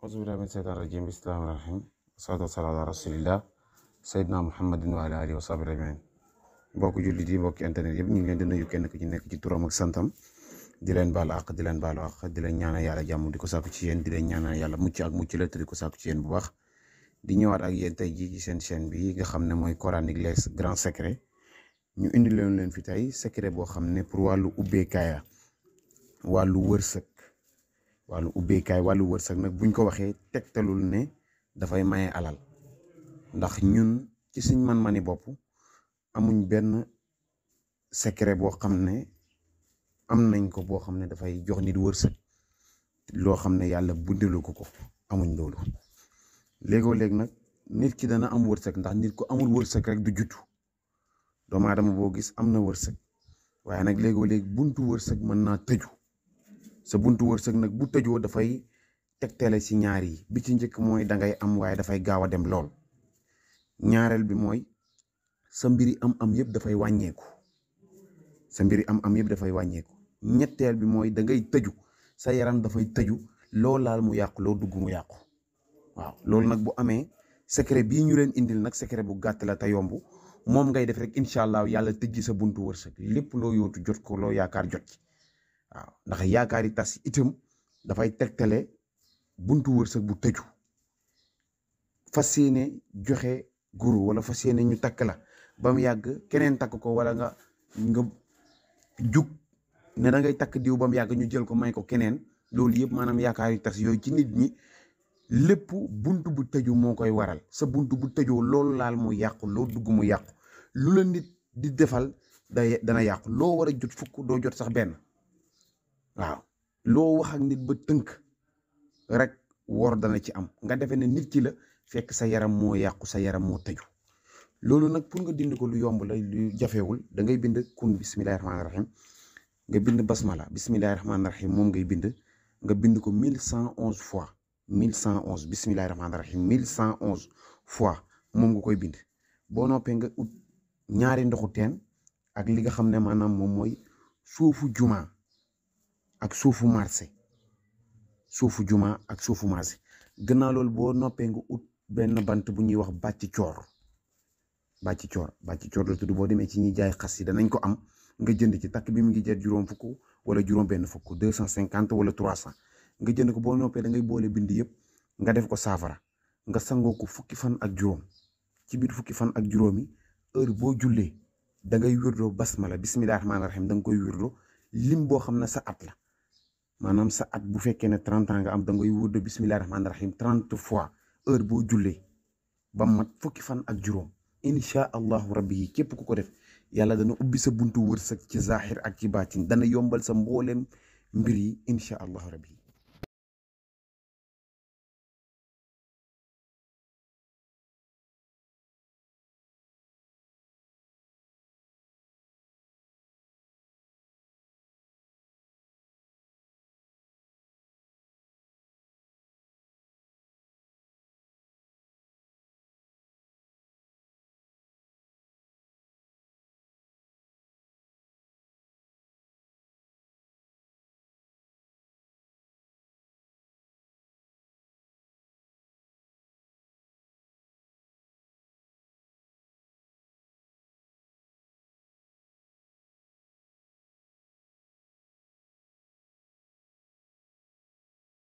auzu billahi min seytaan rajim bismillahi rahim salaatu wasalaam ala rasulillah sayyidina muhammadin wa ala alihi wa sahbihi ajmain mbokk jullit yi mbokki internet yëpp ñu ngi leen di nuyu kenn ku ci nekk ci turam ak santam di leen baalu àq di leen baalu àq di leen ñaanal yàlla jàmm di ko sàkku ci yéen di leen ñaanal yàlla mucc ak mucc la te di ko sàkku ci yéen bu baax di ñëwaat ak yéen tey jii ci seen chaîne bi nga xam ne mooy coranique les grands secrets ñu indi leen fi tey secret boo xam ne pour wàllu ubbeekaay wàllu wërsëg wàllu wërsëg nag buñ ko waxee tegtalul ne dafay maye alal ndax ñun ci suñ man-mani bopp amuñ benn secret boo xam ne am nañ ko boo xam ne dafay jox nit wërsëg loo xam ne yàlla bundalu ko amuñ loolu léegoo-léeg nag nit ki dana am wërsëg ndax nit ko amul wërsëg rek du juttu doomu aadama boo gis am na wërsëg waaye nag léegoo-léeg buntu wërsëg mën naa tëju sa buntu wërsëg nag bu tëjoo dafay tegtale ci ñaar yi bi ci njëkk mooy dangay am waaye dafay gaaw a dem lool ñaareel bi mooy sa mbiri am yëpp dafay wàññeeku ñetteel bi mooy dangay tëju sa yaram dafay tëju loo laal mu yàqu loo dugg mu yàqu waaw loolu nag bu amee secret bii ñu leen indil nag secret bu gàtt la te yomb moom ngay def rek incha allah yàlla tëjji sa buntu wërsëg lépp loo yootu jot ko loo yaakaar jot ci waaw ndax yaakaar yi tas itam dafay tegtale buntu wërsëg bu tëju fas yéene joxe guru wala fas yéene ñu takk la ba mu yàgg keneen takk ko wala nga jug ne da ngay takk diw ba mu yàgg ñu jël ko may ko keneen loolu yëpp maanaam yaakaar yi tas yooyu ci nit ñi lépp buntu bu tëju moo koy waral sa buntu bu tëjoo loolu laal mu yàqu loo dugg mu yàqu lu la nit di defal dana yàqu loo war a jot fukk doo jot sax benn waaw loo wax ak nit ba tënk rek wor dana ci am nga defee ne nit ki la fekk sa yaram moo yàqu sa yaram moo tëju loolu nag pour nga dindi ko lu yomb la lu jafewul da ngay bind kun bismillahi rahmaani rahim nga bind basmala bismillahi rahmaani rahim moom ngay bind nga bind ko 1111 fois 1111 bismillahi rahmaani rahim 1111 fois moom nga koy bind boo noppee nga ut ñaari ndoxu teen ak li nga xam ne maanaam moom mooy suufu juma ak suufu marché gannaaw loolu boo noppee nga ut benn bant bu ñuy wax bàcc coor la tudd boo demee ci ñi jaay xas yi danañ ko am nga jënd ci takk bi mu ngi jar juróom fukk wala juróom benn fukk 250 wala 300 nga jënd ko boo noppee da ngay boole bind yëpp nga def ko saafara nga sangoo ko fukki fan ak juróom ci biir fukki fan ak juróomi heure boo jullee da ngay wirdo basmala bismillahi rahmaani rahim da nga koy wirdo lim boo xam ne sa at la maanaam sa at bu fekkee ne 30 ans nga am da ngay wirdo bismillahi rahmaani rahim 30 fois heure boo jullee ba mat fukki fan ak juróom incha allahu rabbi yi képp ku ko def yàlla dana ubbi sa buntu wërsëg ci zahir ak ci baatin dana yombal sa mbooleem mbir yi incha allahu rabbi yi